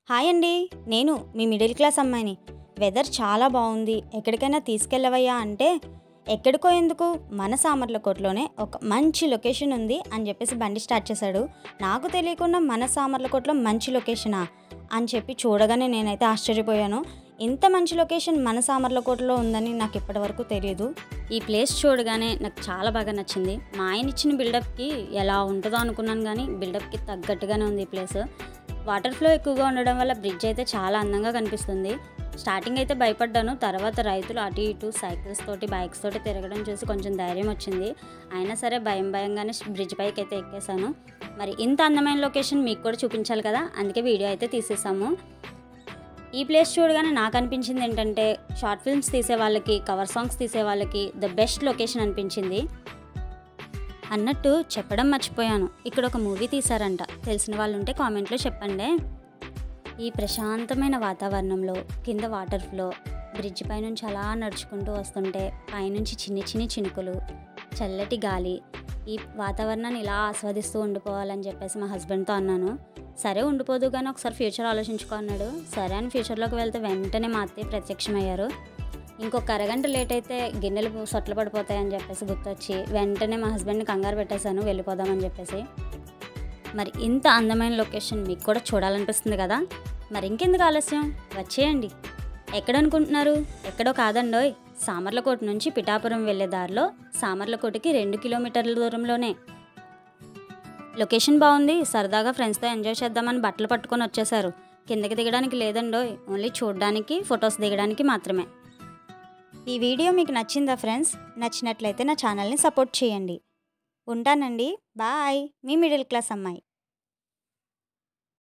Hi అండి, నేను మీ middle class అమ్మాయిని. వెదర్ చాలా బాగుంది, ఎక్కడికైనా తీసుకెళ్ళవయ్యా అంటే ఎక్కడికో ఎందుకు, మన సామర్లకోటలోనే ఒక మంచి లొకేషన్ ఉంది అని చెప్పేసి బండి స్టార్ట్ చేశాడు. నాకు తెలియకుండా మన సామర్లకోటలో మంచి లొకేషనా అని చెప్పి చూడగానే నేనైతే ఆశ్చర్యపోయాను. ఇంత మంచి లొకేషన్ మన సామర్లకోటలో ఉందని నాకు ఇప్పటివరకు తెలియదు. ఈ ప్లేస్ చూడగానే నాకు చాలా బాగా నచ్చింది. మా ఆయన ఇచ్చిన బిల్డప్కి ఎలా ఉంటుందో అనుకున్నాను, కానీ బిల్డప్కి తగ్గట్టుగానే ఉంది ఈ ప్లేస్. వాటర్ ఫ్లో ఎక్కువగా ఉండడం వల్ల బ్రిడ్జ్ అయితే చాలా అందంగా కనిపిస్తుంది. స్టార్టింగ్ అయితే భయపడ్డాను, తర్వాత రైతులు అటు ఇటు సైకిల్స్ తోటి బైక్స్ తోటి తిరగడం చూసి కొంచెం ధైర్యం వచ్చింది. అయినా సరే భయంగానే బ్రిడ్జ్ పైకి అయితే ఎక్కేసాను. మరి ఇంత అందమైన లొకేషన్ మీకు కూడా చూపించాలి కదా, అందుకే వీడియో అయితే తీసేసాము. ఈ ప్లేస్ చూడగానే నాకు అనిపించింది ఏంటంటే, షార్ట్ ఫిల్మ్స్ తీసే వాళ్ళకి, కవర్ సాంగ్స్ తీసే వాళ్ళకి ద బెస్ట్ లొకేషన్ అనిపించింది. అన్నట్టు చెప్పడం మర్చిపోయాను, ఇక్కడ ఒక మూవీ తీశారంట. తెలిసిన వాళ్ళు ఉంటే కామెంట్లో చెప్పండి. ఈ ప్రశాంతమైన వాతావరణంలో కింద వాటర్ ఫ్లో, బ్రిడ్జ్ పైనుంచి అలా నడుచుకుంటూ వస్తుంటే పైనుంచి చిన్ని చినుకులు, చల్లటి గాలి, ఈ వాతావరణాన్ని ఇలా ఆస్వాదిస్తూ ఉండిపోవాలని చెప్పేసి మా హస్బెండ్తో అన్నాను. సరే ఉండిపోదు కానీ ఒకసారి ఫ్యూచర్ ఆలోచించుకో అన్నాడు. సరే అని ఫ్యూచర్లోకి వెళ్తే వెంటనే మా అత్తయ్య ప్రత్యక్షమయ్యారు. ఇంకొక అరగంట లేట్ అయితే గిన్నెలు సొట్లు పడిపోతాయని చెప్పేసి గుర్తొచ్చి వెంటనే మా హస్బెండ్ని కంగారు పెట్టేశాను, వెళ్ళిపోదామని చెప్పేసి. మరి ఇంత అందమైన లొకేషన్ మీకు కూడా చూడాలనిపిస్తుంది కదా, మరి ఇంకెందుకు ఆలస్యం, వచ్చేయండి. ఎక్కడనుకుంటున్నారు? ఎక్కడో కాదండోయ్, సామర్లకోట నుంచి పిఠాపురం వెళ్ళే దారిలో సామర్లకోటకి 2 కిలోమీటర్ల దూరంలోనే. లొకేషన్ బాగుంది, సరదాగా ఫ్రెండ్స్తో ఎంజాయ్ చేద్దామని బట్టలు పట్టుకొని వచ్చేసారు. కిందకి దిగడానికి లేదండోయ్, ఓన్లీ చూడడానికి, ఫొటోస్ దిగడానికి మాత్రమే. ఈ వీడియో మీకు నచ్చిందా ఫ్రెండ్స్? నచ్చినట్లయితే నా ఛానల్ని సపోర్ట్ చేయండి. ఉంటానండి, బాయ్. మీ మిడిల్ క్లాస్ అమ్మాయి.